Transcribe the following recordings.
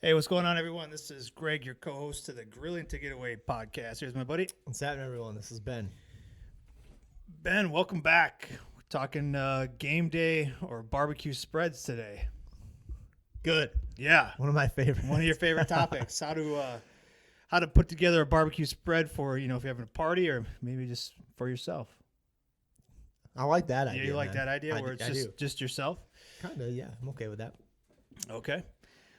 Hey, what's going on, everyone? This is Greg, your co-host to the Grilling to Get Away podcast. Here's my buddy. What's happening, everyone? This is Ben. Ben, welcome back. We're talking game day or barbecue spreads today. Good. Yeah. One of my favorites. One of your favorite topics. How to put together a barbecue spread for, if you're having a party or maybe just for yourself. I like that idea. Yeah, you like that idea where I it's just yourself? Kind of, yeah. I'm okay with that. Okay.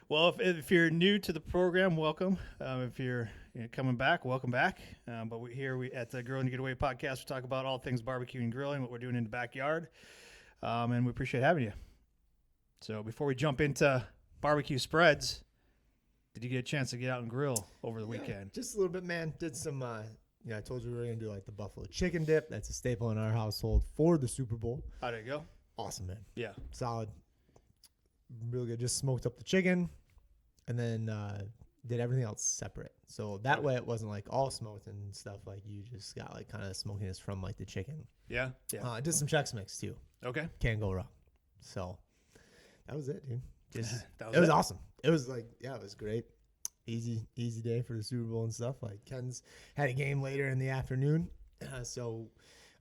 Well, if you're new to the program, welcome. If you're coming back, welcome back. But we at the Grilling to Get Away podcast, we talk about all things barbecue and grilling, what we're doing in the backyard, and we appreciate having you. So before we jump into barbecue spreads, did you get a chance to get out and grill over the weekend? Just a little bit, man. Did some, I told you we were going to do like the buffalo chicken dip. That's a staple in our household for the Super Bowl. How'd it go? Awesome, man. Yeah. Solid. Real good. Just smoked up the chicken and then did everything else separate. So that way it wasn't like all smoked and stuff. Like you just got like kind of smokiness from like the chicken. Yeah. Yeah. I did some Chex Mix too. Okay. Can't go wrong. So that was it, dude. It was awesome. It was like, it was great. Easy day for the Super Bowl and stuff. Like Ken's had a game later in the afternoon. So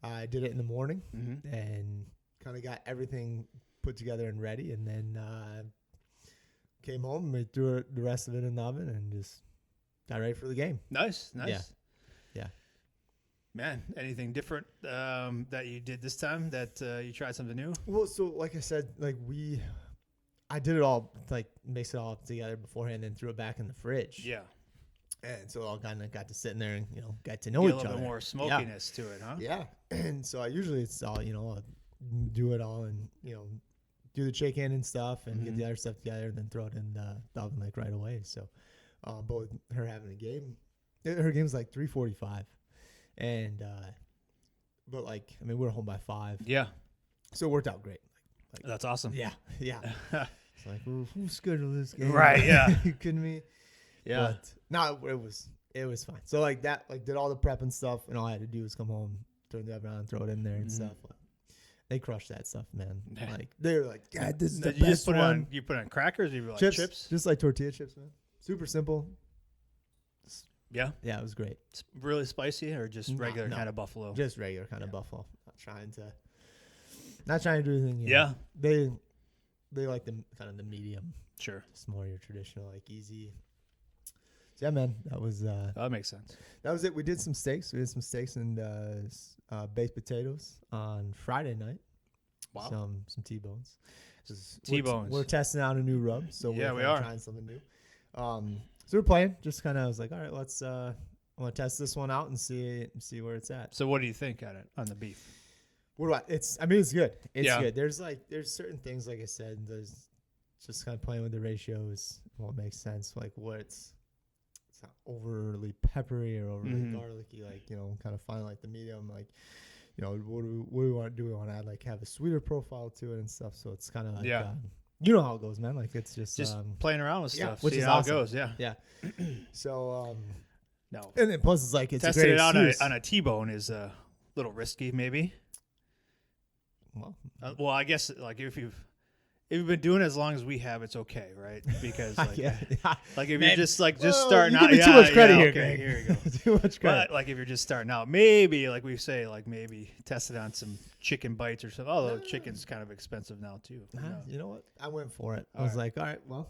I did it in the morning and kind of got everything put together and ready. And then came home and we threw the rest of it in the oven and just got ready for the game. Nice. Yeah. Man, anything different that you did this time that you tried something new? Well, so like I said, like I did it all, like mix it all together beforehand and threw it back in the fridge. Yeah. And so it all kind of got to sit in there and, got to know each other. A little bit more smokiness to it, huh? Yeah. And so I usually it's all, I'll do it all and, do the chicken and stuff and get the other stuff together and then throw it in the oven like right away. So, but with her having a game, her game's like 3:45. And, but like, we were home by 5. Yeah. So it worked out great. That's awesome. Yeah. It's like, who scheduled this game? Right, yeah. You kidding me? Yeah. But no, it was fine. So like that, like did all the prep and stuff, and all I had to do was come home, turn the oven on, throw it in there and stuff. They crushed that stuff, man. Like they were like, yeah, this is the you best one. You put it on crackers, or you were like chips? Just like tortilla chips, man. Super simple. Yeah. Yeah, it was great. It's really spicy or just regular kind of buffalo? Just regular kind of buffalo. Not trying to do anything. Yeah. They like the kind of the medium. Sure. Just more your traditional, like easy. So yeah, man, that was. That makes sense. That was it. We did some steaks. We did some steaks and baked potatoes on Friday night. Wow. Some T-bones. T-bones. We're testing out a new rub, so we are trying something new. So we're playing. Just kind of, I was like, all right, let's. I want to test this one out and see where it's at. So what do you think on the beef? What do it's good. It's Yeah. good. There's certain things, like I said, there's just kind of playing with the ratios, what makes sense, like what it's not overly peppery or overly garlicky, like, kind of find like the medium, like, what do we want to do? We want to add, like, have a sweeter profile to it and stuff. So it's kind of like, you know how it goes, man. Like it's just playing around with stuff, which see is how awesome. it goes. Yeah. Yeah. So, no. And then plus it's like, it's testing a great it on a T-bone is a little risky, maybe. Well, I guess like if you've been doing it as long as we have, it's okay, right? Because like, like if you're just starting out, too much credit here. Okay, here you go. Too much credit. But like if you're just starting out, maybe like we say, like maybe test it on some chicken bites or something. Although chicken's kind of expensive now too. You know what? I went for it. I was like, all right, well,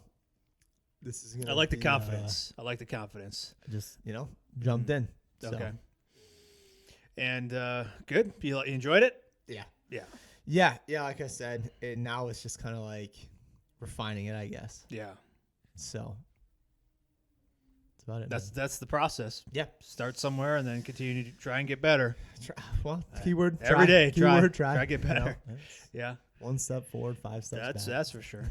this is gonna. I like the confidence. I like the confidence. Just jumped in. Okay. And good. You enjoyed it? Yeah. Like I said, now it's just kind of like refining it, I guess. Yeah. So that's about it. That's the process. Yeah. Start somewhere and then continue to try and get better. Keyword try. Every day. Keyword try to get better. Yeah. 1 step forward, 5 steps back. That's for sure.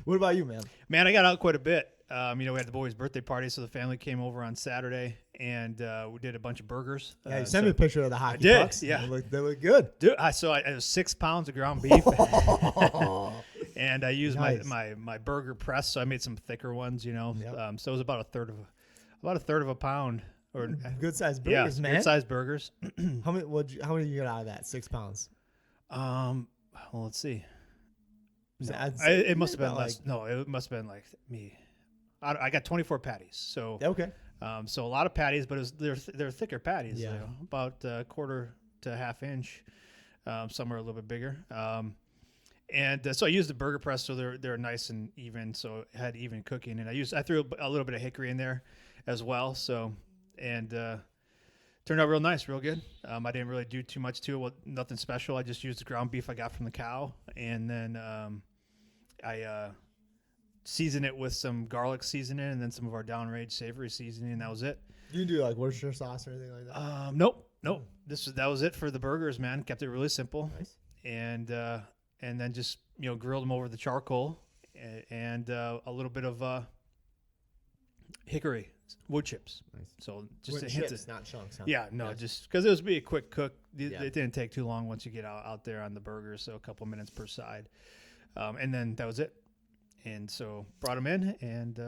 What about you, man? Man, I got out quite a bit. We had the boys' birthday party, so the family came over on Saturday, and we did a bunch of burgers. Yeah, you sent me a picture of the hockey pucks. Yeah. They look good. Dude, it was 6 pounds of ground beef. And I used my burger press, so I made some thicker ones, Yep. So it was about a third of a pound. Or good sized burgers, man. Good sized burgers. How many did you get out of that? 6 pounds. Well, let's see. No, it must have been less. No, it must have been like me. I got 24 patties. So Okay. so a lot of patties, but they're thicker patties. Yeah. About a quarter to a half inch. Some are a little bit bigger. And so I used the burger press, so they're nice and even. So it had even cooking, and I threw a little bit of hickory in there as well. So and turned out real nice, real good. I didn't really do too much to it, nothing special. I just used the ground beef I got from the cow, and then I seasoned it with some garlic seasoning, and then some of our downrange savory seasoning, and that was it. You do like Worcestershire sauce or anything like that? Nope. That was it for the burgers, man. Kept it really simple, Nice. And then just grilled them over the charcoal and a little bit of hickory wood chips. Nice. So just Wood a hint chips, of, not chunks. Huh? yeah, no, Yes. just because it was be a quick cook. Yeah. It didn't take too long once you get out there on the burgers, so a couple minutes per side, and then that was it. And so brought them in, and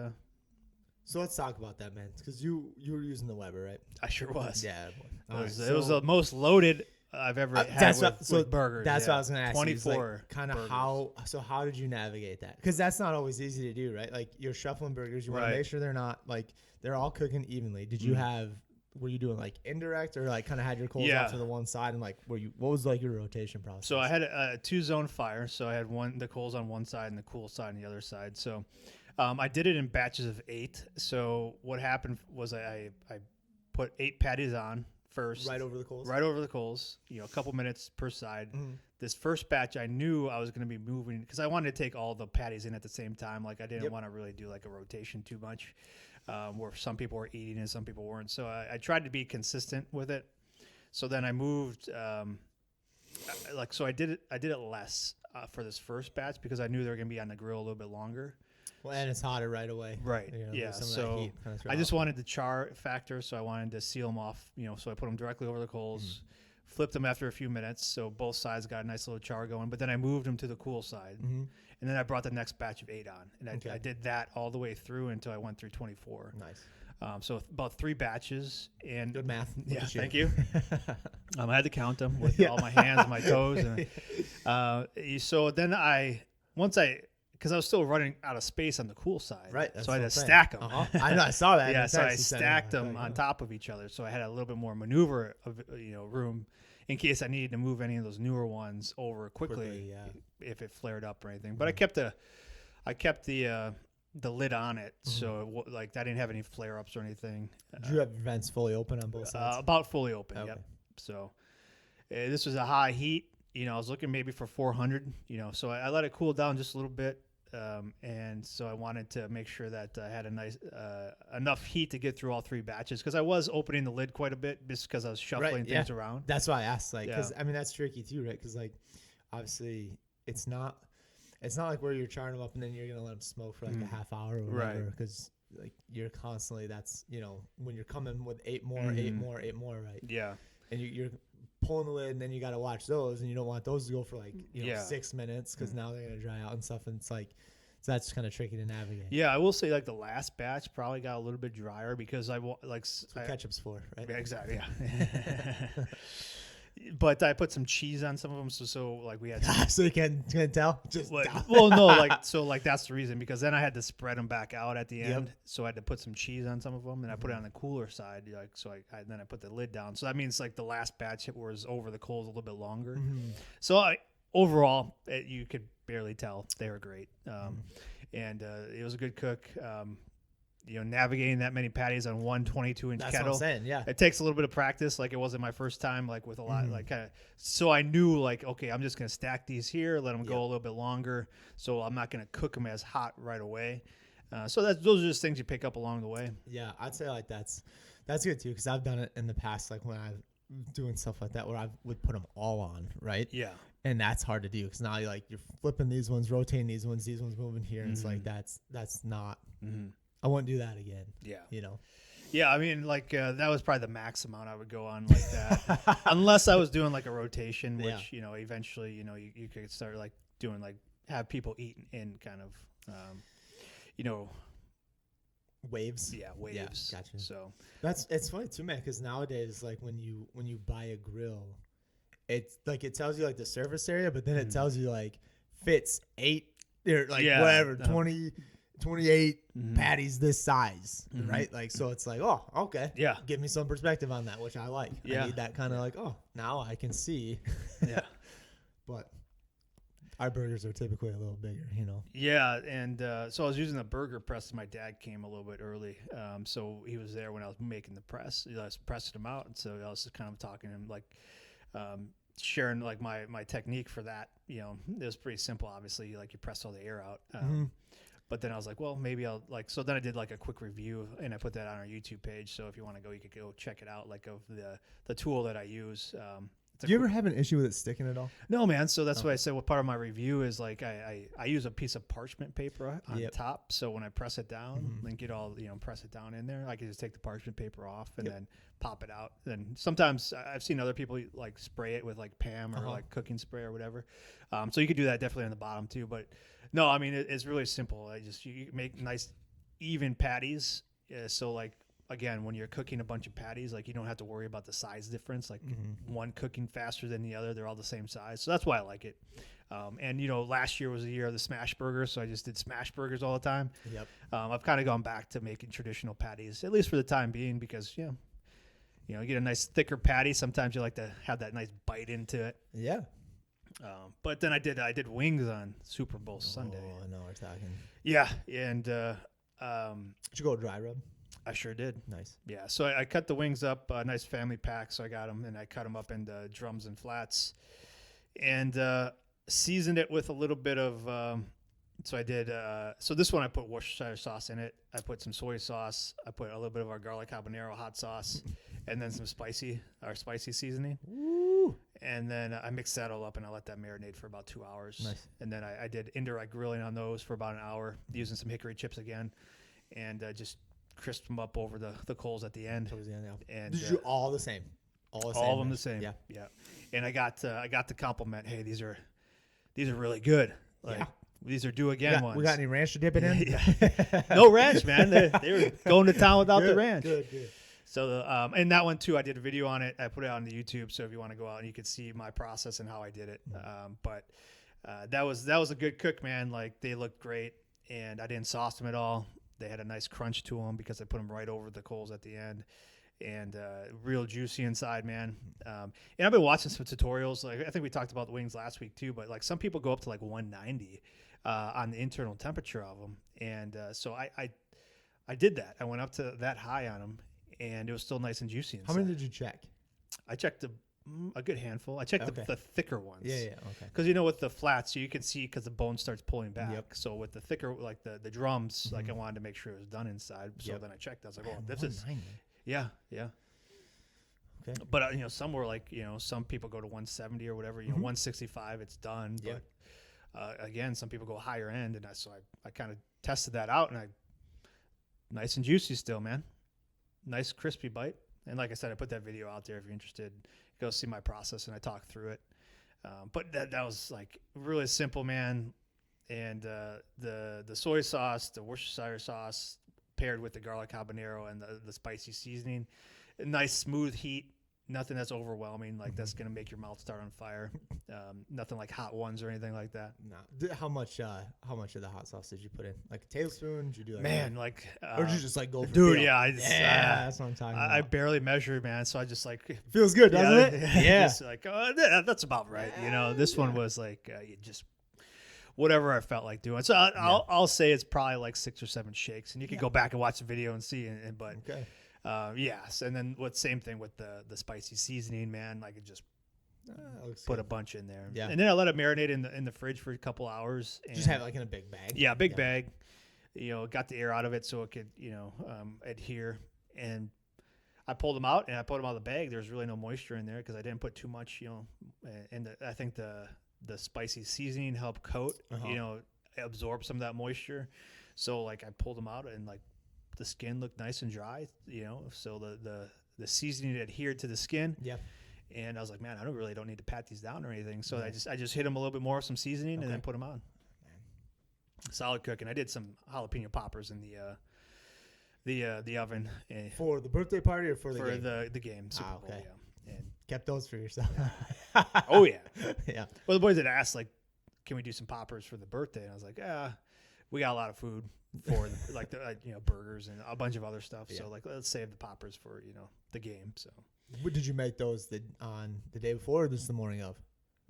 So let's talk about that, man. Because you were using the Weber, right? I sure was. Yeah. It was the most loaded I've ever had with burgers. That's what I was going to ask 24 you. Like, kind of how did you navigate that? Because that's not always easy to do, right? Like you're shuffling burgers. You want to make sure they're all cooking evenly. Did you were you doing like indirect or like kind of had your coals off to the one side and like what was like your rotation process? So I had a 2-zone fire. So I had the coals on one side and the cool side on the other side. So I did it in batches of 8. So what happened was I put 8 patties on first. Right over the coals? Right over the coals, a couple minutes per side. Mm-hmm. This first batch, I knew I was going to be moving because I wanted to take all the patties in at the same time. Like I didn't want to really do like a rotation too much where some people were eating and some people weren't. So I tried to be consistent with it. So then I moved, so I did it less for this first batch because I knew they were going to be on the grill a little bit longer. Well, and it's hotter right away. Right. Yeah. So I just wanted the char factor, so I wanted to seal them off. So I put them directly over the coals, flipped them after a few minutes, so both sides got a nice little char going. But then I moved them to the cool side, and then I brought the next batch of 8 on, and I did that all the way through until I went through 24. Nice. So about 3 batches, and good math. Yeah, thank you. I had to count them with all my hands and my toes, and so then because I was still running out of space on the cool side. Right. So I had to stack them. I know. I saw that. Yeah. So I stacked them on top of each other. So I had a little bit more maneuver of room in case I needed to move any of those newer ones over quickly if it flared up or anything. But I kept the lid on it, so I didn't have any flare ups or anything. Did you have vents fully open on both sides? About fully open. Okay. Yep. So this was a high heat. I was looking maybe for 400. So I let it cool down just a little bit. And so I wanted to make sure that I had a nice enough heat to get through all 3 batches because I was opening the lid quite a bit just because I was shuffling things around. That's why I asked, because I mean that's tricky too, right? Because obviously it's not like where you're charring them up and then you're gonna let them smoke for a half hour or whatever. Because you're constantly when you're coming with 8 more, 8 more, 8 more, right? Yeah. And you're pulling the lid, and then you got to watch those, and you don't want those to go for 6 minutes because now they're gonna dry out and stuff. And it's so that's kind of tricky to navigate. Yeah, I will say the last batch probably got a little bit drier because That's what ketchup's for, right? Yeah, exactly. Yeah. But I put some cheese on some of them, so we had. So you can tell. Well, no, that's the reason because then I had to spread them back out at the end, so I had to put some cheese on some of them, and I put it on the cooler side, then I put the lid down. So that means the last batch was over the coals a little bit longer. So overall, you could barely tell they were great, and it was a good cook. Navigating that many patties on one 22-inch kettle. That's what I'm saying, yeah. It takes a little bit of practice. It wasn't my first time, with a lot, so I knew, okay, I'm just going to stack these here, let them go a little bit longer, so I'm not going to cook them as hot right away. So those are just things you pick up along the way. Yeah, I'd say, that's good, too, because I've done it in the past, when I'm doing stuff like that, where I would put them all on, right? Yeah. And that's hard to do, because now you're flipping these ones, rotating these ones moving here, and it's that's not... I wouldn't do that again. Yeah. Yeah, I mean, that was probably the max amount I would go on like that, unless I was doing a rotation, which eventually you could start doing have people eat in kind of, waves. Yeah, waves. Yeah, gotcha. So it's funny too, man, because nowadays when you buy a grill, it's it tells you the surface area, but then it tells you fits 8 or whatever 20. 28 Mhm. patties this size, Mhm. right? Like, so it's like, oh, okay. Yeah. Give me some perspective on that, which I like. Yeah. I need that kind of like, oh, now I can see. Yeah. But our burgers are typically a little bigger, you know. Yeah, and so I was using the burger press. And my dad came a little bit early, so he was there when I was making the press. I was pressing them out, and so I was just kind of talking to him, like sharing like my technique for that. You know, it was pretty simple. Obviously, like you press all the air out. But then I was like, well, maybe I'll like. So then I did like a quick review, and I put that on our YouTube page. So if you want to go, you could go check it out. Like of the tool that I use. Do you ever have an issue with it sticking at all? No, man. So that's why I said, well, part of my review is like I use a piece of parchment paper on top. So when I press it down and get all, press it down in there, I can just take the parchment paper off and then pop it out. And sometimes I've seen other people like spray it with like Pam or like cooking spray or whatever. So you could do that definitely on the bottom too. But no, I mean, it's really simple. You make nice even patties. So like, again, when you're cooking a bunch of patties, like you don't have to worry about the size difference, like one cooking faster than the other. They're all the same size. So that's why I like it. And, last year was the year of the smash burger. So I just did smash burgers all the time. Yep. I've kind of gone back to making traditional patties, at least for the time being, because, you get a nice thicker patty. Sometimes you like to have that nice bite into it. Yeah. But then I did wings on Super Bowl Sunday. Oh, I know we're talking. Yeah. And, Did you go dry rub? I sure did. Nice. Yeah, so I cut the wings up, a nice family pack. So I got them, and I cut them up into drums and flats, and seasoned it with a little bit of. So I did. So this one I put Worcestershire sauce in it. I put some soy sauce. I put a little bit of our garlic habanero hot sauce, and then some spicy seasoning. Woo. And then I mixed that all up, and I let that marinate for about 2 hours. Nice. And then I did indirect grilling on those for about an hour, using some hickory chips again, and just crisp them up over the coals at the end. And did you all the same? All of them the same. Yeah. And I got the compliment. Hey, these are really good. Like these are do again ones. We got any ranch to dip it in? Yeah. No ranch, man. They were going to town without the ranch. Good. So and that one too, I did a video on it. I put it on the YouTube. So if you want to go out and you can see my process and how I did it. But that was a good cook, man. Like they looked great, and I didn't sauce them at all. They had a nice crunch to them because I put them right over the coals at the end, and real juicy inside, man. And I've been watching some tutorials. Like I think we talked about the wings last week too, but like some people go up to like 190 on the internal temperature of them, and so I did that. I went up to that high on them, and it was still nice and juicy inside. How many did you check? I checked a good handful. I checked the thicker ones. Yeah, okay. Because with the flats, you can see because the bone starts pulling back. Yep. So with the thicker, like the drums, like I wanted to make sure it was done inside. So then I checked. I was like, oh, this is. Yeah. Okay. But some were like some people go to 170 or whatever. 165, it's done. But again, some people go higher end, and I kind of tested that out, and nice and juicy still, man. Nice crispy bite. And like I said, I put that video out there if you're interested. Go see my process, and I talk through it. But that was like really simple, man. And the soy sauce, the Worcestershire sauce, paired with the garlic habanero and the spicy seasoning, a nice smooth heat. Nothing that's overwhelming, like that's gonna make your mouth start on fire. Nothing like hot ones or anything like that. No. How much of the hot sauce did you put in? Like a tablespoon? Did you do like or did you just like go for dude? feel? Yeah, that's what I'm talking about. I barely measure, man. So I just like feels good, doesn't it? Yeah. Just like that's about right. This one was like just whatever I felt like doing. So I'll say it's probably like 6 or 7 shakes, and you can go back and watch the video and see. But okay. Yes, and then same thing with the spicy seasoning, man. I could just put a bunch in there, and then I let it marinate in the fridge for a couple hours. And just have it like in a big bag. Yeah, big bag. Got the air out of it so it could adhere. And I pulled them out, and I put them out of the bag. There's really no moisture in there because I didn't put too much. And I think the spicy seasoning helped coat, absorb some of that moisture. So like I pulled them out, and like the skin looked nice and dry, so the seasoning adhered to the skin. Yeah. And I was like, man, I don't need to pat these down or anything. So I just hit them a little bit more with some seasoning and then put them on. Solid cooking. I did some jalapeno poppers in the oven for the birthday party or for the game? the game. Super Bowl, okay. Yeah. And kept those for yourself. Oh yeah. Yeah. Well, the boys had asked like, can we do some poppers for the birthday? And I was like, we got a lot of food for like the burgers and a bunch of other stuff. So like let's save the poppers for the game. So Did you make those on the day before or just the morning of?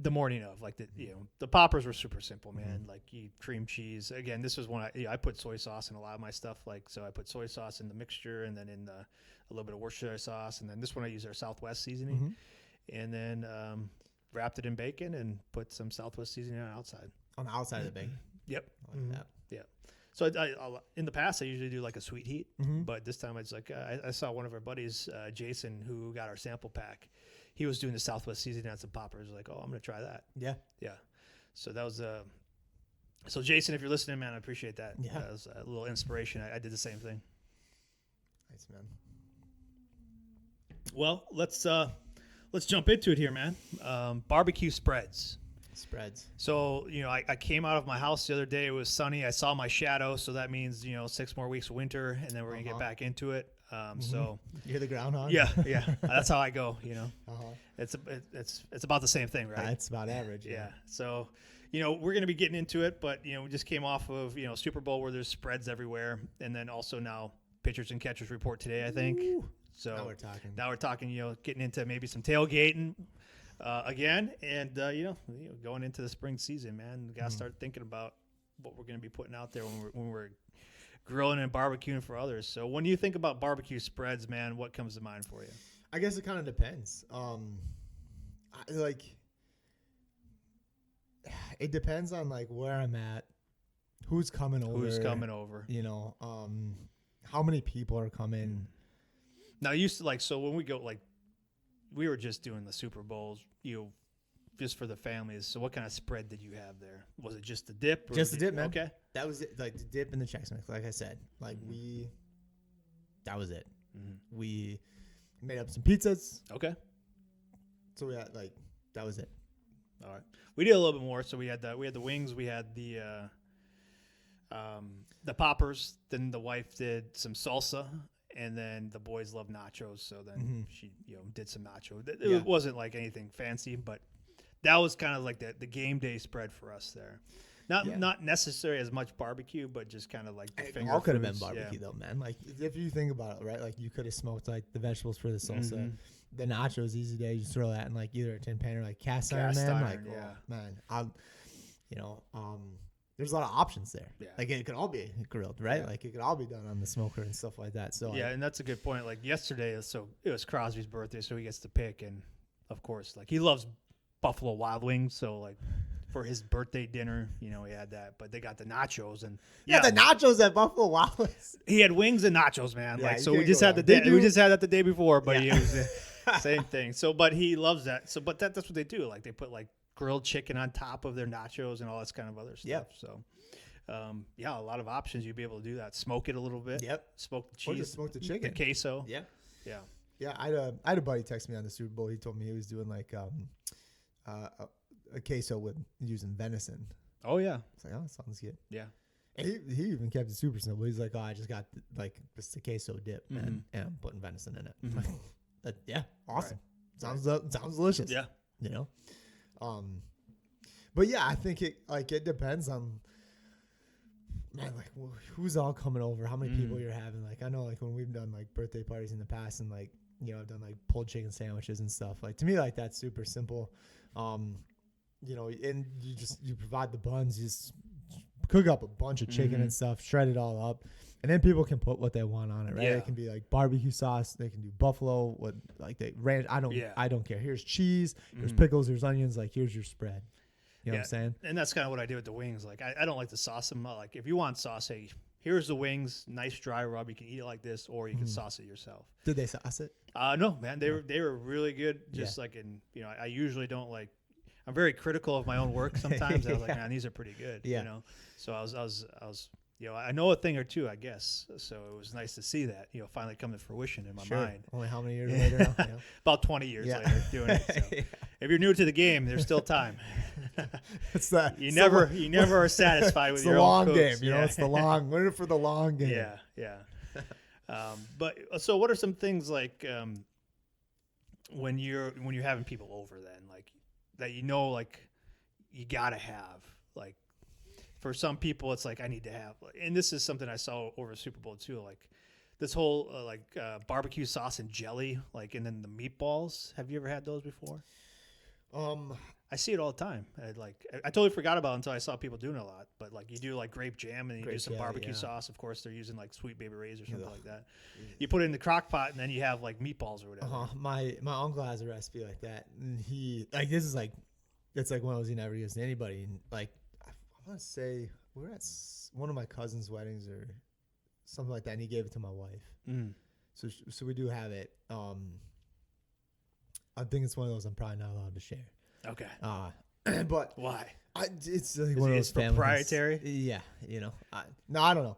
the morning of, like the poppers were super simple, man. Like you cream cheese. Again, this was when I put soy sauce in a lot of my stuff. Like, so I put soy sauce in the mixture and then in a little bit of Worcestershire sauce. And then this one I use our Southwest seasoning and then wrapped it in bacon and put some Southwest seasoning on the outside. On the outside of the bacon? Yep. I like that. Yeah. So in the past, I usually do like a sweet heat, but this time it's like I saw one of our buddies, Jason, who got our sample pack. He was doing the Southwest seasoning on some poppers. Like, oh, I'm gonna try that. Yeah. So that was so Jason, if you're listening, man, I appreciate that. Yeah, that was a little inspiration. I did the same thing. Nice, man. Well, let's jump into it here, man. Barbecue spreads. So, I came out of my house the other day. It was sunny. I saw my shadow. So that means, 6 more weeks of winter and then we're going to get back into it. So you're the groundhog. Yeah. That's how I go, It's about the same thing, right? It's about average. Yeah. So, we're going to be getting into it, but, we just came off of, Super Bowl where there's spreads everywhere. And then also now pitchers and catchers report today, I think. Ooh. So now we're talking, getting into maybe some tailgating again, and going into the spring season, man. We gotta start thinking about what we're gonna be putting out there when we're grilling and barbecuing for others. So when you think about barbecue spreads, man, what comes to mind for you? I guess it kind of depends. It depends on like where I'm at, who's coming over, how many people are coming. Now, used to so when we go we were just doing the Super Bowls, just for the families. So what kind of spread did you have there? Was it just the dip? Just the dip, man. Okay. That was it. Like the dip and the Chex Mix. Like I said, that was it. We made up some pizzas. Okay. So we had that was it. All right. We did a little bit more. So we had the wings. We had the poppers. Then the wife did some salsa. And then the boys love nachos, so then she, did some nachos. It wasn't like anything fancy, but that was kind of like the game day spread for us there. Not necessarily as much barbecue, but just kind of like the finger all could have been barbecue though, man. Like if you think about it, right? Like you could have smoked like the vegetables for the salsa, the nachos, easy day. You throw that in like either a tin pan or like cast iron, man. There's a lot of options there. Yeah. Like it could all be grilled, right? Yeah. Like it could all be done on the smoker and stuff like that. So and that's a good point. Like yesterday, so it was Crosby's birthday, so he gets to pick, and of course, like he loves Buffalo Wild Wings, so like for his birthday dinner, he had that. But they got the nachos and the nachos at Buffalo Wild Wings. He had wings and nachos, man. Yeah, so we just had we just had that the day before, but it was the same thing. So, but he loves that. So, but that's what they do. Like they put like grilled chicken on top of their nachos and all this kind of other stuff. Yep. So, a lot of options. You'd be able to do that. Smoke it a little bit. Yep. Smoke the cheese. Or just smoke the chicken. The queso. Yeah. Yeah. Yeah. I had a buddy text me on the Super Bowl. He told me he was doing like a queso with using venison. Oh yeah. It's like, oh, that sounds good. Yeah. And he even kept it super simple. He's like, oh, I just got just a queso dip and I'm putting venison in it. Yeah. Awesome. Right. Sounds delicious. Yeah. But yeah, I think it depends on, man, like who's all coming over, how many people you're having. Like I know like when we've done like birthday parties in the past and like, I've done like pulled chicken sandwiches and stuff. Like to me, like that's super simple. And you provide the buns, you just cook up a bunch of chicken and stuff, shred it all up. And then people can put what they want on it, right? Yeah. It can be like barbecue sauce. They can do buffalo, ranch. I don't care. Here's cheese. Here's pickles. Here's onions. Like here's your spread. You know what I'm saying? And that's kind of what I do with the wings. Like I don't like to sauce them. Like if you want sauce, hey, here's the wings, nice dry rub. You can eat it like this, or you can sauce it yourself. Did they sauce it? No, man. They were really good. Just like I usually don't like. I'm very critical of my own work sometimes. I was like, man, these are pretty good. Yeah. So I was. I know a thing or two, I guess. So it was nice to see that, finally come to fruition in my mind. Only how many years later now? About 20 years later doing it. So. If you're new to the game, there's still time. You never are satisfied with your own cooks. It's the long game, it's the long, we're in it for the long game. Yeah. But so what are some things like when you're having people over then, like that like you gotta have, like for some people, it's like I need to have, and this is something I saw over Super Bowl too, like this whole barbecue sauce and jelly, like, and then the meatballs. Have you ever had those before? I see it all the time. I totally forgot about it until I saw people doing it a lot. But like you do like grape jam and you do some barbecue sauce. Of course, they're using like Sweet Baby Ray's or something like that. You put it in the crock pot and then you have like meatballs or whatever. My uncle has a recipe like that, and he like this is like it's like one of those he never gives to anybody. And like I want to say we were at one of my cousin's weddings or something like that, and he gave it to my wife. So we do have it. I think it's one of those I'm probably not allowed to share. Okay. But why? It's like one of those proprietary. Yeah, you know. I don't know.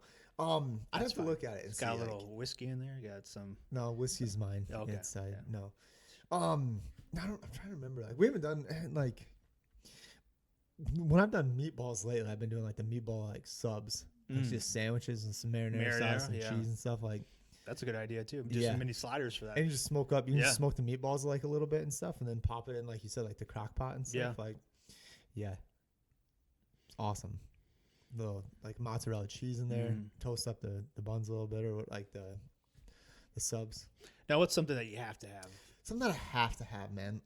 I'd have to look at it. It's got a little whiskey in there. You got some. No, whiskey's mine. Okay. It's, no. I'm trying to remember. Like we haven't done like when I've done meatballs lately. I've been doing like the meatball like subs, like just sandwiches and some marinara sauce and cheese and stuff like. That's a good idea too. Just some mini sliders for that. And you just smoke up. You can just smoke the meatballs like a little bit and stuff, and then pop it in like you said, like the crock pot and stuff. Like, it's awesome. The like mozzarella cheese in there. Toast up the buns a little bit, or like the subs. Now, what's something that you have to have? Something that I have to have, man.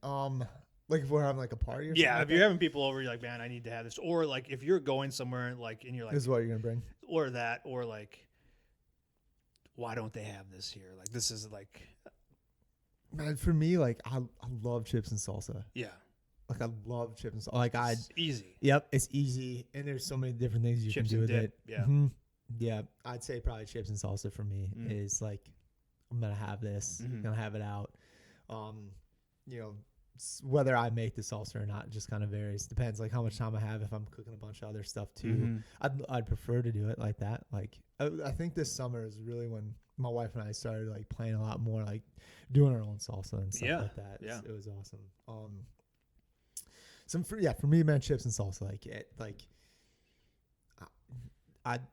Like if we're having like a party or something. Yeah, if you're having people over, you're like, man, I need to have this. Or like if you're going somewhere like and you're like, this is what you're gonna bring. Or that, or like. Why don't they have this here? Like this is like, man, for me, like I love chips and salsa. Yeah, like I love chips and salsa. Like it's easy. Yep, it's easy, and there's so many different things you chips can do with dip, it. Yeah, yeah. I'd say probably chips and salsa for me is like I'm gonna have this. I'm gonna have it out. You know, whether I make the salsa or not just kind of varies. Depends like how much time I have. If I'm cooking a bunch of other stuff too, I'd prefer to do it like that. Like I think this summer is really when my wife and I started like playing a lot more, like doing our own salsa and stuff like that. Yeah, it was awesome. For me, man, chips and salsa,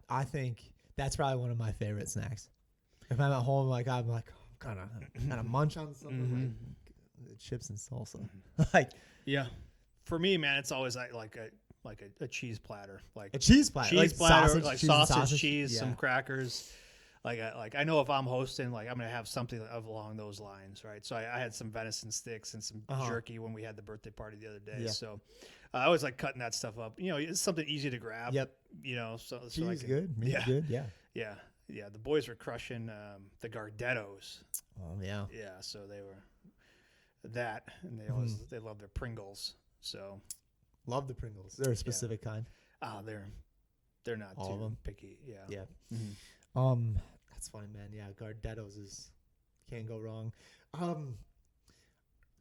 I think that's probably one of my favorite snacks. If I'm at home, like I'm like kind of munch on something like chips and salsa. Like for me, man, it's always like a cheese platter, like a cheese platter, sausage, cheese, some crackers. I know if I'm hosting, like I'm gonna have something along those lines, right? So I had some venison sticks and some jerky when we had the birthday party the other day. Yeah. So I always like cutting that stuff up. You know, it's something easy to grab. Yep. You know, so cheese good, meat good. Yeah. The boys were crushing the Gardettos. Oh yeah. Yeah. So they were that, and they always they love their Pringles. So love the Pringles. They're a specific kind. They're not all too of them. picky. Yeah. That's funny, man. Yeah, Gardettos can't go wrong.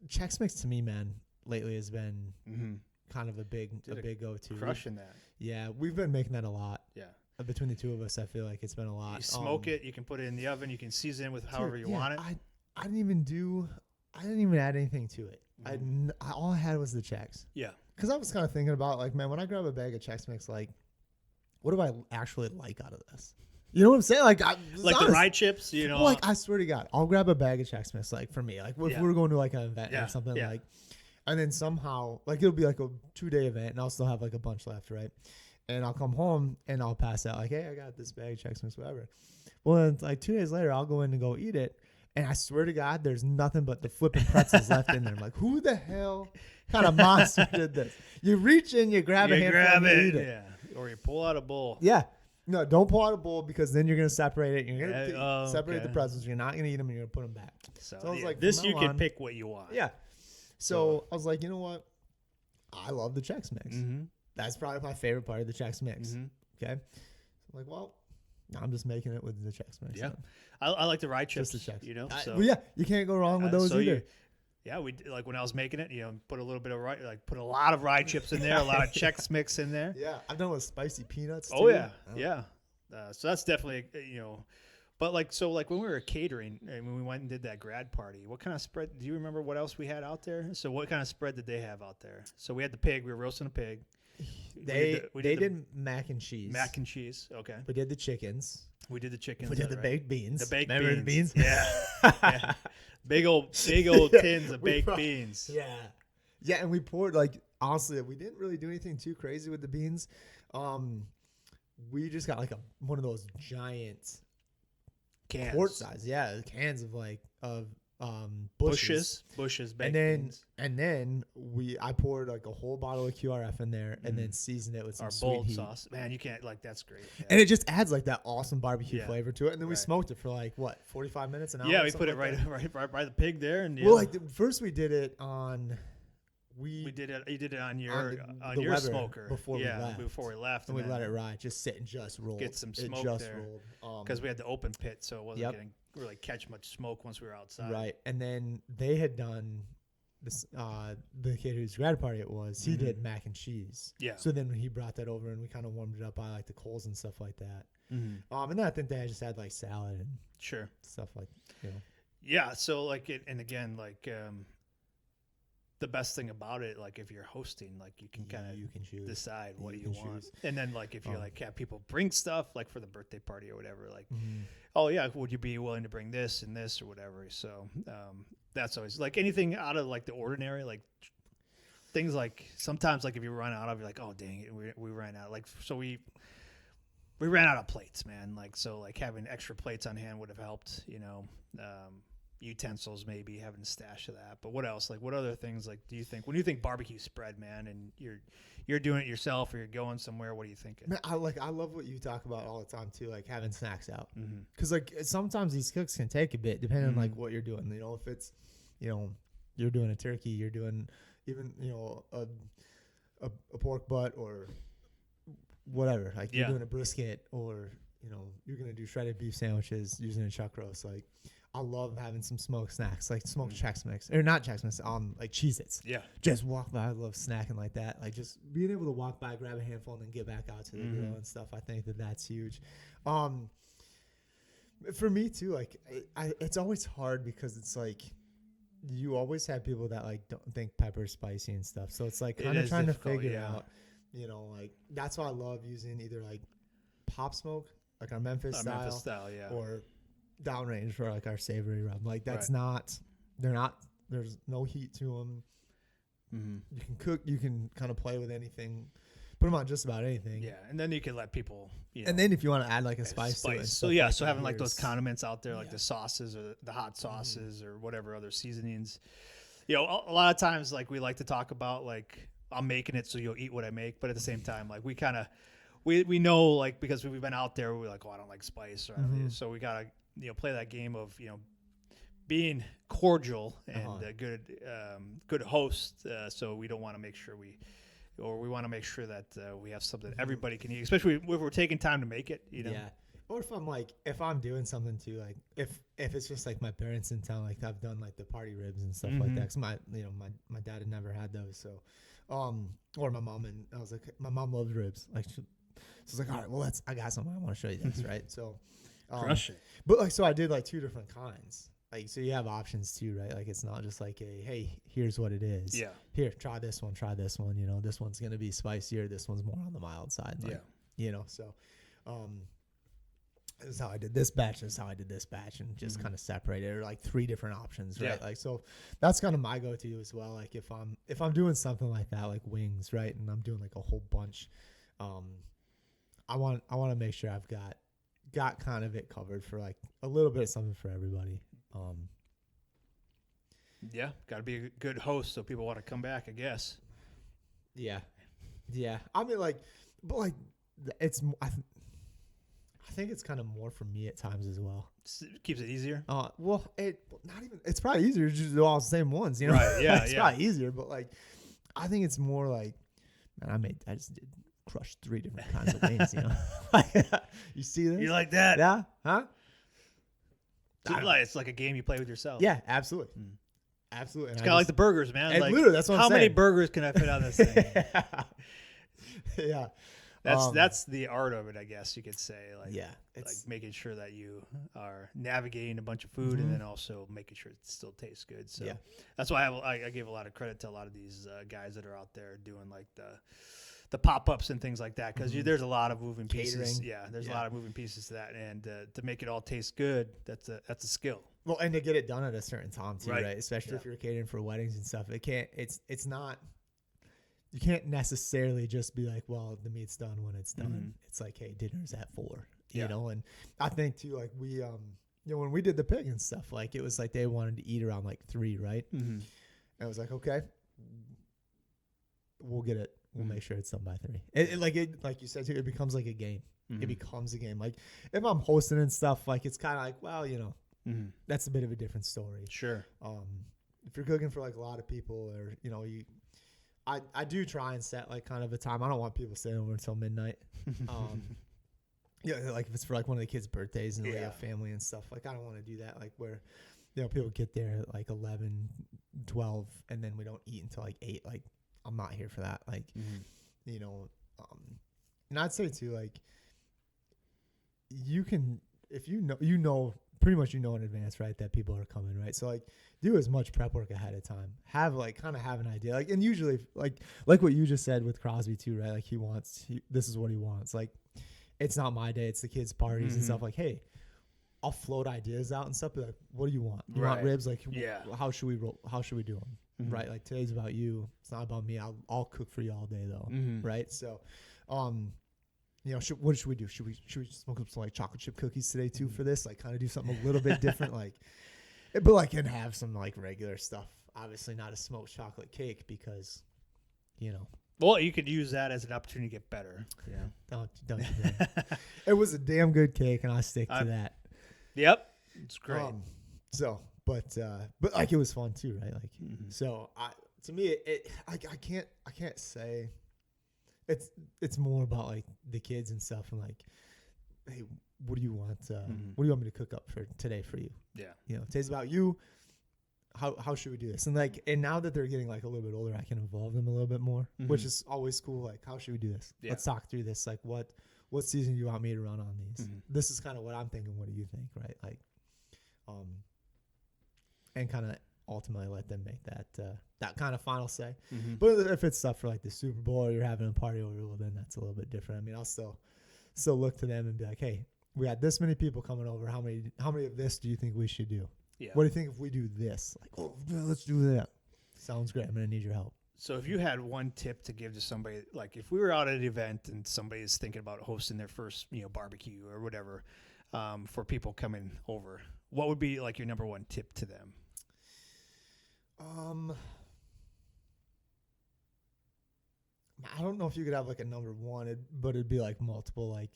Chex Mix to me, man, lately has been kind of a big go-to. Crushing that. Yeah, we've been making that a lot. Yeah. Between the two of us, I feel like it's been a lot. You smoke it. You can put it in the oven. You can season it with however you want it. I didn't even add anything to it. All I had was the Chex. Yeah. Because I was kind of thinking about, like, man, when I grab a bag of Chex Mix, like, what do I actually like out of this? You know what I'm saying? Like the rye chips, you know. Like, I swear to God, I'll grab a bag of Chex Mix, like, for me. Like, if we were going to, like, an event or something, like, and then somehow, like, it'll be, like, a 2-day event, and I'll still have, like, a bunch left, right? And I'll come home, and I'll pass out, like, hey, I got this bag of Chex Mix, whatever. Well, then, like, 2 days later, I'll go in and go eat it, and I swear to God, there's nothing but the flipping pretzels left in there. I'm like, who the hell kind of monster did this? You reach in, you grab a handful, and you eat it. Yeah. Or you pull out a bowl. Yeah. No, don't pull out a bowl because then you're going to separate it. You're going to separate the pretzels. You're not going to eat them and you're going to put them back. So I was like, this you can pick what you want. Yeah. So I was like, you know what? I love the Chex Mix. That's probably my favorite part of the Chex Mix. Okay. So I'm like, well, I'm just making it with the Chex Mix. Yeah. I like the rye chips, just the Chex. You know. Well, yeah, you can't go wrong with those either. We like when I was making it, you know, put a little bit of rye, like put a lot of rye chips in there, a lot of Chex Mix in there. Yeah, I've done with spicy peanuts too. Oh yeah. So that's definitely, you know, but like when we were catering and when we went and did that grad party, what kind of spread? Do you remember what else we had out there? So what kind of spread did they have out there? So we had the pig. We were roasting a pig. They did mac and cheese. Mac and cheese. Okay. We did the chickens. We did the chickens. We did the baked beans. Remember the beans? Yeah. Big old tins of baked beans. Yeah. Yeah, and we poured, like, honestly, we didn't really do anything too crazy with the beans. We just got like one of those giant Cans. quart size, cans of bushes, baked and beans. then I poured like a whole bottle of QRF in there, and then seasoned it with some Our sweet bold heat. sauce. Man, you can't, like, that's great. Yeah. And it just adds like that awesome barbecue Yeah. flavor to it. And then we Right. smoked it for like what, 45 minutes, an hour? Yeah, we put it something like right by the pig there, and Well, like first we did it on. we did it. You did it on your the your Weber smoker before we left. before we left, and we then let it ride, just sit and just roll. get some It smoke just there. rolled. because we had the open pit, so it wasn't Yep. getting really catch much smoke once we were outside. Right, and then they had done this. The kid whose grad party it was, he did mac and cheese. Yeah. So then when he brought that over, and we kind of warmed it up by like the coals and stuff like that. Mm-hmm. And then I think they just had like salad and Sure. stuff like, you know. Yeah. So like and again, like the best thing about it, like if you're hosting, like you can kind You can choose. of decide what You you can want, choose. and then like if you like have people bring stuff like for the birthday party or whatever, like Mhm. oh yeah, would you be willing to bring this and this or whatever? So that's always like anything out of like the ordinary, like things like sometimes like if you run out of, you're like, oh dang it, we ran out. Like so we ran out of plates, man. Like so like having extra plates on hand would have helped, you know. Utensils, maybe having a stash of that. But what else? Like what other things like do you think when you think barbecue spread, man, and you're doing it yourself or you're going somewhere, what are you thinking? Man, I love what you talk about all the time too, like having snacks out. Mm-hmm. Because like sometimes these cooks can take a bit depending on like what you're doing. You know, if it's, you know, you're doing a turkey, you're doing even, you know, a pork butt or whatever. Like you're doing a brisket, or you know, you're gonna do shredded beef sandwiches using a chuck roast. Like I love having some smoked snacks, like smoked Chex Mix, or not Chex Mix, like Cheez-Its. Yeah. Just walk by. I love snacking like that. Like just being able to walk by, grab a handful, and then get back out to the grill and stuff. I think that's huge. For me too, like it's always hard because it's like you always have people that like don't think pepper's spicy and stuff. So it's like kind of trying to figure out, you know, like that's why I love using either like pop smoke, like our Memphis style, or downrange for like our savory rub. Like that's there's no heat to them. You can cook, you can kind of play with anything, put them on just about anything. Yeah, and then you can let people, you know, and then if you want to add like a spice to it. So like so having like those condiments out there, like the sauces or the hot Mm-hmm. sauces or whatever other seasonings. You know, a lot of times like we like to talk about like I'm making it so you'll eat what I make, but at the same time like we kind of we know like because we've been out there, we're like, oh, I don't like spice, or so we gotta, you know, play that game of, you know, being cordial and a good host. So we don't want to make sure we want to make sure that we have something that everybody can eat, especially if we're taking time to make it, you know? Yeah. Or if I'm doing something too, like if it's just like my parents in town, like I've done like the party ribs and stuff like that. Cause my dad had never had those. So, or my mom, and I was like, my mom loves ribs. Like, so it's like, all right, well, I got something. I want to show you this. Right. So, Crush it. But like, so I did like 2 different kinds. Like, so you have options too, right? Like, it's not just like hey, here's what it is. Yeah. Here, try this one. You know, this one's going to be spicier. This one's more on the mild side. Like, you know, so, this is how I did this batch. This is how I did this batch, and just kind of separated, or like 3 different options, right? Like, so that's kind of my go-to as well. Like if I'm doing something like that, like wings, right? And I'm doing like a whole bunch, I want to make sure I've got kind of it covered for like a little bit of something for everybody. Yeah, got to be a good host so people want to come back, I guess. Yeah. I mean, like, but like, it's I think it's kind of more for me at times as well. Keeps it easier. Well, it's probably easier to just do all the same ones, you know? Right, yeah, it's probably easier, but like, I think it's more like, man, I just did crush 3 different kinds of wings, you know? Like, you see this? You like that? Yeah? Huh? It's like a game you play with yourself. Yeah, absolutely. Absolutely. It's kind of like the burgers, man. And like, literally, that's what I'm how many saying. burgers can I fit on this thing? Yeah. That's the art of it, I guess you could say. Like, Yeah. like making sure that you are navigating a bunch of food and then also making sure it still tastes good. So that's why I give a lot of credit to a lot of these guys that are out there doing like the pop-ups and things like that, because there's a lot of moving pieces. Catering. Yeah, there's a lot of moving pieces to that, and to make it all taste good, that's a skill. Well, and to get it done at a certain time too, Right. right? Especially if you're catering for weddings and stuff. It's not, you can't necessarily just be like, well, the meat's done when it's done. It's like, hey, dinner's at 4, you know? And I think too, like we, you know, when we did the pig and stuff, like it was like they wanted to eat around like 3, right? And I was like, okay, we'll get it. We'll make sure it's done by 3. Like you said too, it becomes like a game. It becomes a game. Like if I'm hosting and stuff, like it's kind of like, well, you know, that's a bit of a different story. Sure. If you're cooking for like a lot of people, or you know, I do try and set like kind of a time. I don't want people staying over until midnight. Yeah, like if it's for like one of the kids' birthdays and we have family and stuff, like I don't want to do that. Like where, you know, people get there at like 11, 12, and then we don't eat until like 8. Like I'm not here for that. Like, you know, and I'd say too, like you can, if you know, pretty much you know in advance, right, that people are coming, right? So like do as much prep work ahead of time. Have like kind of have an idea. Like, and usually like what you just said with Crosby too, right? Like this is what he wants. Like it's not my day, it's the kids' parties and stuff. Like, hey, I'll float ideas out and stuff. Be like, what do you want? You want ribs? Like, how should we roll? How should we do them? Right? Like today's about you. It's not about me. I'll cook for you all day though. Right? So, you know, what should we do? Should we smoke up some like chocolate chip cookies today too for this? Like kind of do something a little bit different, like, but like and have some like regular stuff. Obviously not a smoked chocolate cake because, you know. Well, you could use that as an opportunity to get better. Yeah. Don't do that. It was a damn good cake, and I stick to that. Yep. It's great. But like it was fun too, right? Like, so to me, I can't say. It's more about like the kids and stuff, and like, hey, what do you want? What do you want me to cook up for today for you? Yeah. You know, today's about you. How should we do this? And like, and now that they're getting like a little bit older, I can involve them a little bit more, which is always cool. Like, how should we do this? Yeah. Let's talk through this. Like, what season do you want me to run on these? This is kind of what I'm thinking. What do you think? Right? Like, and kind of ultimately let them make that kind of final say. But if it's stuff for like the Super Bowl or you're having a party over, well, then that's a little bit different. I mean, I'll still look to them and be like, hey, we had this many people coming over. How many of this do you think we should do? Yeah. What do you think if we do this? Like, oh, yeah, let's do that. Sounds great. I'm going to need your help. So if you had one tip to give to somebody, like if we were out at an event and somebody is thinking about hosting their first, you know, barbecue or whatever, for people coming over, what would be like your number one tip to them? I don't know if you could have like a number one, but it'd be like multiple, like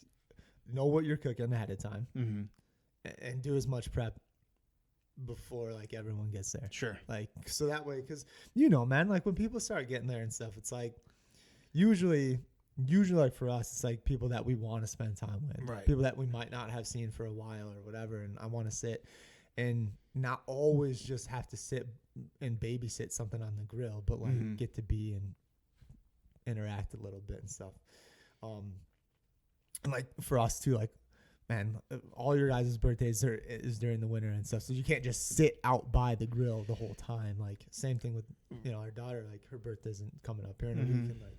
know what you're cooking ahead of time and do as much prep before like everyone gets there. Sure. Like, so that way, cause you know, man, like when people start getting there and stuff, it's like usually like for us, it's like people that we want to spend time with, right? People that we might not have seen for a while or whatever. And I want to sit and not always just have to sit and babysit something on the grill, but like get to be and interact a little bit and stuff. And like for us too, like, man, all your guys' birthdays is during the winter and stuff, so you can't just sit out by the grill the whole time. Like same thing with, you know, our daughter, like her birthday isn't coming up here in a week, and like,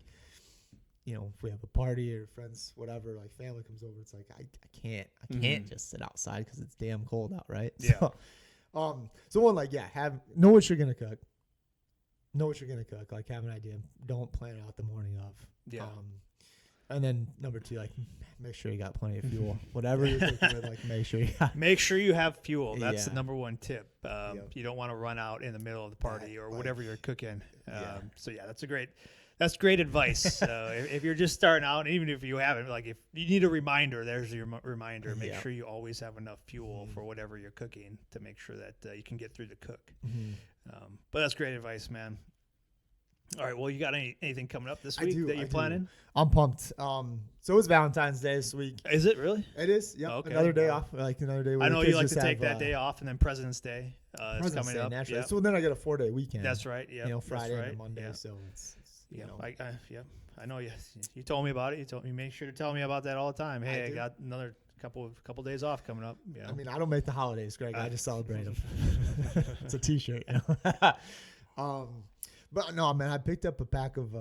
you know, if we have a party or friends, whatever, like family comes over, it's like I can't just sit outside because it's damn cold out, right? Yeah. So one, like, know what you're gonna cook. Like have an idea. Don't plan it out the morning of. Yeah. And then number 2, like make sure you got plenty of fuel. Whatever you're cooking with, like make sure you have fuel. That's the number one tip. You don't want to run out in the middle of the party or whatever you're cooking. So yeah, that's great advice. If you're just starting out, even if you haven't, like if you need a reminder, there's your reminder. Make sure you always have enough fuel for whatever you're cooking to make sure that you can get through the cook. But that's great advice, man. All right. Well, you got anything coming up this week that you're planning? I'm pumped. So it's Valentine's Day this week. Is it really? It is. Yeah. Okay. Another day off. Like another day. I know you like to take that day off, and then President's Day is coming up. Naturally. Yep. So then I get a 4-day weekend. That's right. Yeah. You know, Friday and Monday. Yep. So it's you know. I know you. You told me about it. You make sure to tell me about that all the time. Hey, I got another couple days off coming up. Yeah. I mean, I don't make the holidays, Greg. I just celebrate them. It's a T-shirt. You know? But no, man, I picked up a pack of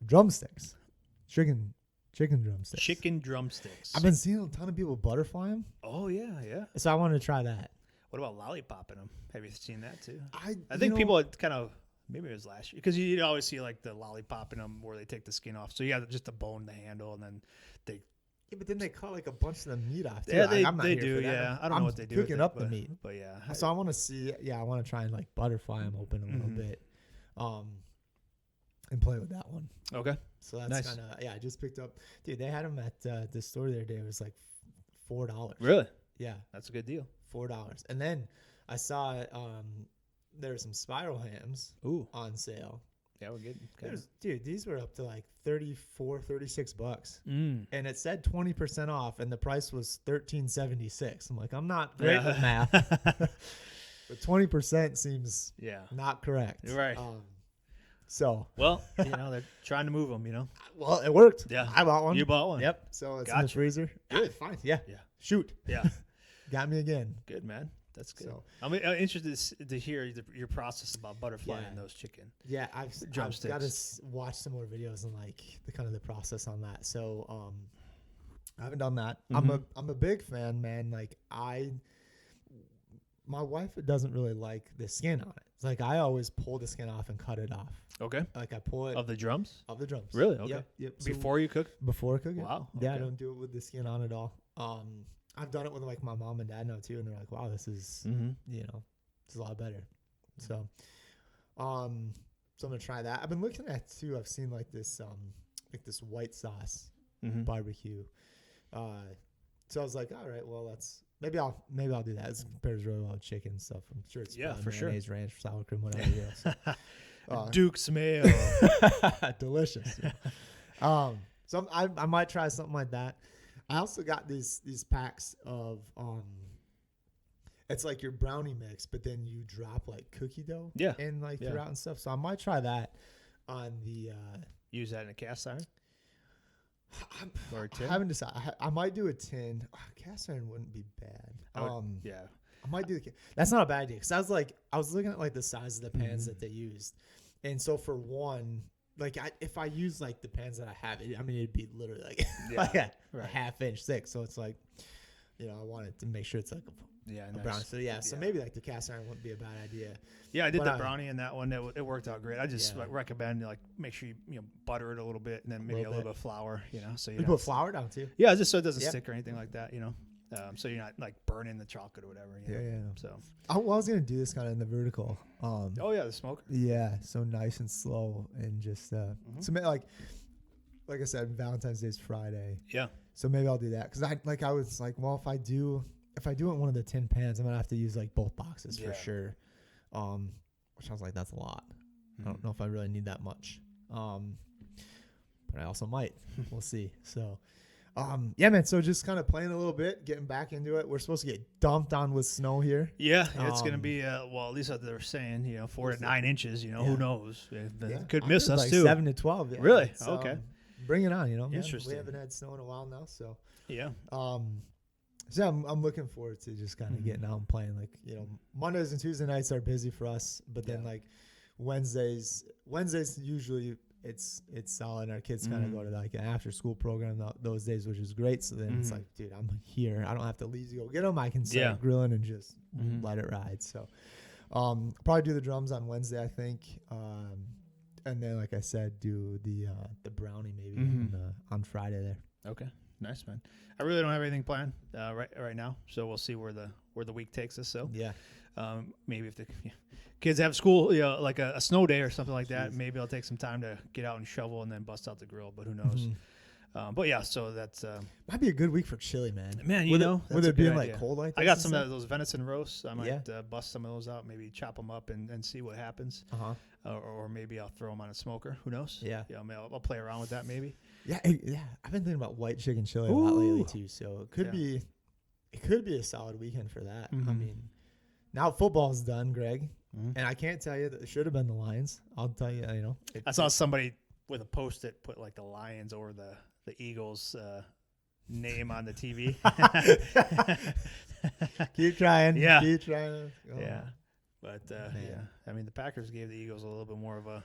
drumsticks, chicken drumsticks. Chicken drumsticks. I've been seeing a ton of people butterfly them. Oh yeah. So I wanted to try that. What about lollipopping them? Have you seen that too? I think people kind of Maybe it was last year because you'd always see like the lollipop in them where they take the skin off. So yeah, just the bone, the handle, and then they. Yeah, but then they cut like a bunch of the meat off. Too. Yeah, I'm not they here do. for that. Yeah, I don't know what they do. Cooking with up it, the meat. but yeah. So I want to see. Yeah, I want to try and like butterfly them open a little bit, and play with that one. Okay. So that's Nice. kind of I just picked up. Dude, they had them at the store the other day. It was like $4. Really? Yeah, That's a good deal. $4. And then I saw there were some spiral hams on sale. Yeah, we're good. Dude, these were up to like $34, $36. Mm. And it said 20% off, and the price was $13.76. I'm like, I'm not great with math, but 20% seems not correct. You're right. So well, they're trying to move them. Well, it worked. Yeah, I bought one. You bought one. Yep. So it's in the freezer. Good. Fine. Yeah. Shoot. Yeah. Got me again. Good, man. That's good. So, I'm interested to hear your process about butterflying those chicken. Yeah, I've drumsticks. got to watch some more videos and like the process on that. So I haven't done that. Mm-hmm. I'm a big fan, man. Like my wife doesn't really like the skin on it. It's like I always pull the skin off and cut it off. Okay. Like I pull it of the drums. Really? Okay. Yep. So Before you cook. Before cooking. Wow. Yeah, okay. I don't do it with the skin on at all. I've done it with like my mom and dad now too, and they're like, "Wow, this is it's a lot better." So, so I'm gonna try that. I've been looking at too. I've seen like this white sauce barbecue. So I was like, all right, well, maybe I'll do that. It compares really well with chicken stuff. I'm sure it's for sure. Mayonnaise, ranch, sour cream, whatever. So, Duke's mayo. Delicious. Yeah. So I might try something like that. I also got these packs of it's like your brownie mix, but then you drop like cookie dough in like throughout and stuff. So I might try that on the use that in a cast iron or a tin. I haven't decided. I might do a tin. Cast iron wouldn't be bad. I might do that's not a bad idea because I was looking at like the size of the pans that they used, and so for one. Like if I use like the pans that I have, it'd be literally like a half inch thick. So it's like, I wanted to make sure it's like a brownie. So so maybe like the cast iron wouldn't be a bad idea. Yeah, I did the brownie in that one. It worked out great. I just recommend make sure you butter it a little bit and then maybe a little bit of flour. So you put flour down too. Yeah, just so it doesn't stick or anything like that. So you're not like burning the chocolate or whatever. So I was gonna do this kind of in the vertical. The smoker. Yeah, so nice and slow and just so like I said, Valentine's Day is Friday. Yeah. So maybe I'll do that because I was like, well, if I do it in one of the tin pans, I'm gonna have to use like both boxes for sure. Which I was like, that's a lot. I don't know if I really need that much. But I also might. We'll see. So. Man. So just kind of playing a little bit, getting back into it. We're supposed to get dumped on with snow here. Yeah, it's going to be at least what they're saying, 4 to 9 inches. Who knows? Could miss us like too. 7 to 12. Yeah. Really? Okay. Bring it on. Interesting. We haven't had snow in a while now, so yeah. So I'm looking forward to just kind of getting out and playing. Like Mondays and Tuesday nights are busy for us, but then like Wednesdays usually. It's solid. Our kids kind of go to like an after school program those days, which is great. So then it's like, dude, I'm here. I don't have to leave to go get them. I can start grilling and just let it ride. So probably do the drums on Wednesday, I think. And then, like I said, do the brownie maybe on Friday there. Okay. Nice, man. I really don't have anything planned right now. So we'll see where the week takes us. So maybe if the kids have school, like a snow day or something like that, maybe I'll take some time to get out and shovel and then bust out the grill. But who knows? But yeah, so that's might be a good week for chili, man. Man, with it being like cold like this. I got some of those venison roasts. I might bust some of those out, maybe chop them up and see what happens. Or maybe I'll throw them on a smoker. Who knows? Yeah, I'll play around with that maybe. Yeah. I've been thinking about white chicken chili a lot lately too. So it could be a solid weekend for that. I mean, now football's done, Greg. And I can't tell you that it should have been the Lions. I'll tell you, I saw somebody with a Post-it put like the Lions over the Eagles name on the TV. Keep trying. Yeah. Keep trying. Oh. Yeah. But, I mean, the Packers gave the Eagles a little bit more of a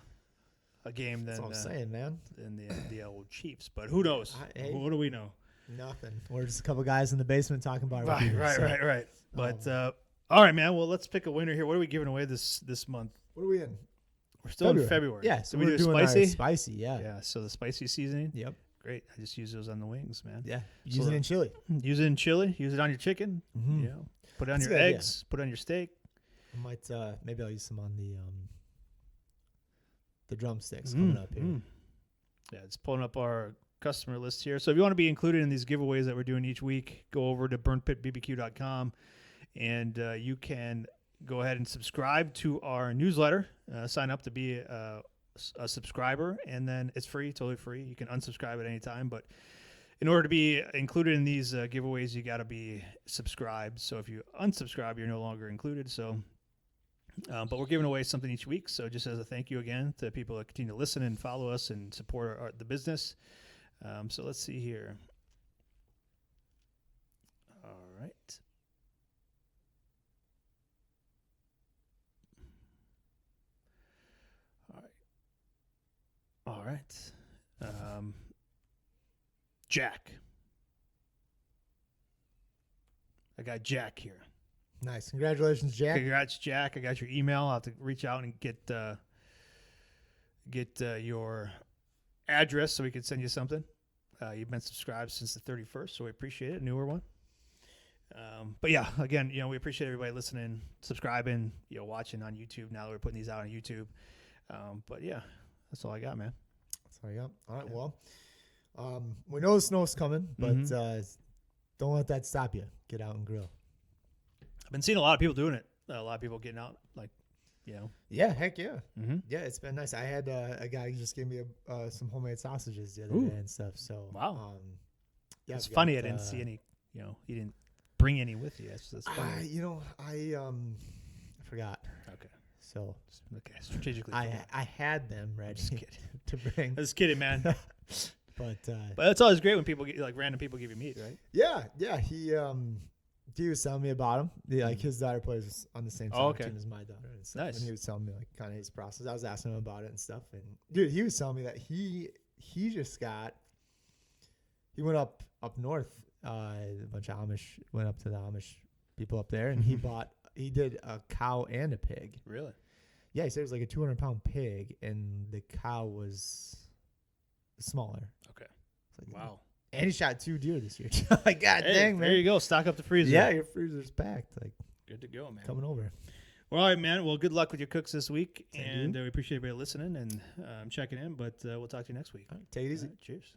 game than, That's what I'm saying, man. Than the old Chiefs. But who knows? What do we know? Nothing. We're just a couple guys in the basement talking about it. Right. But, all right, man. Well, let's pick a winner here. What are we giving away this month? What are we in? We're still in February. Yeah, so we we're do doing spicy. Spicy, yeah. Yeah, so the spicy seasoning. Yep. Great. I just use those on the wings, man. Yeah. Use it in chili. Use it in chili. Use it on your chicken. Mm-hmm. You know, put it on That's your a good idea. eggs. Put it on your steak. I might maybe I'll use some on the drumsticks coming up here. Yeah, it's pulling up our customer list here. So if you want to be included in these giveaways that we're doing each week, go over to burnpitbbq.com and you can go ahead and subscribe to our newsletter. Sign up to be a subscriber, and then it's free, totally free. You can unsubscribe at any time, but in order to be included in these giveaways, you got to be subscribed. So if you unsubscribe, you're no longer included. So, but we're giving away something each week. So just as a thank you again to people that continue to listen and follow us and support the business. So let's see here. All right. All right. Jack. I got Jack here. Nice. Congratulations, Jack. Congrats, Jack. I got your email. I'll have to reach out and get your address so we can send you something. You've been subscribed since the 31st, so we appreciate it. Newer one. But yeah, again, we appreciate everybody listening, subscribing, watching on YouTube now that we're putting these out on YouTube. But yeah, that's all I got, man. That's all I got. All right. Yeah. Well, we know the snow's coming, but don't let that stop you. Get out and grill. I've been seeing a lot of people doing it. A lot of people getting out, Yeah, heck yeah. Mm-hmm. Yeah, it's been nice. I had a guy who just gave me some homemade sausages the other day and stuff. So wow. Yeah, it's funny. I didn't see any. He didn't bring any with you. That's funny. I forgot. Okay. So okay, strategically. I had them ready Just kidding. to bring. I was kidding, man. But it's always great when people get random people give you meat, right? Yeah. He was telling me about him. Like his daughter plays on the same team as my daughter, and stuff. Nice. And he was telling me kind of his process. I was asking him about it and stuff. And dude, he was telling me that he went up north. A bunch of Amish went up to the Amish people up there, and he did a cow and a pig. Really? Yeah, he said it was like a 200-pound pig, and the cow was smaller. Okay. Like, wow. And he shot 2 deer this year. Like, God dang, man. There you go. Stock up the freezer. Yeah, your freezer's packed. Like, good to go, man. Coming over. Well, all right, man. Well, good luck with your cooks this week. Thank and you. We appreciate everybody listening and checking in, but we'll talk to you next week. All right, take it easy. All right, cheers.